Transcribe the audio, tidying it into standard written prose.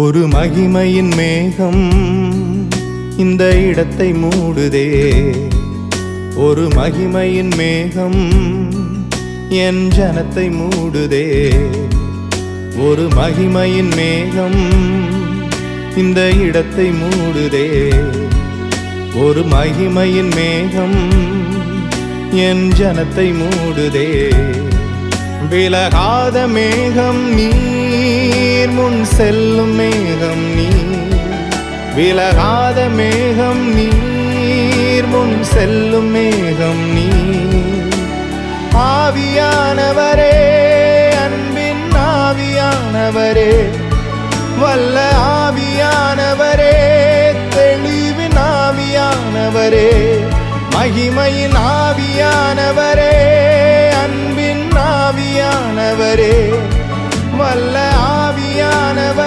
ஒரு மகிமையின் மேகம் இந்த இடத்தை மூடுதே. ஒரு மகிமையின் மேகம் என் ஜனத்தை மூடுதே. ஒரு மகிமையின் மேகம் இந்த இடத்தை மூடுதே. ஒரு மகிமையின் மேகம் என் ஜனத்தை மூடுதே. விலகாத மேகம் நீர், முன் செல்லும் மேகம் நீர். விலகாத மேகம் நீர், முன் செல்லும் மேகம் நீர். ஆவியானவரே, அன்பின் ஆவியானவரே, வல்ல ஆவியானவரே, தெளிவின் ஆவியானவரே, மகிமையின் ஆவியானவரே, அன்பின் ஆவியானவரே, வல்ல ஆவியானவரே,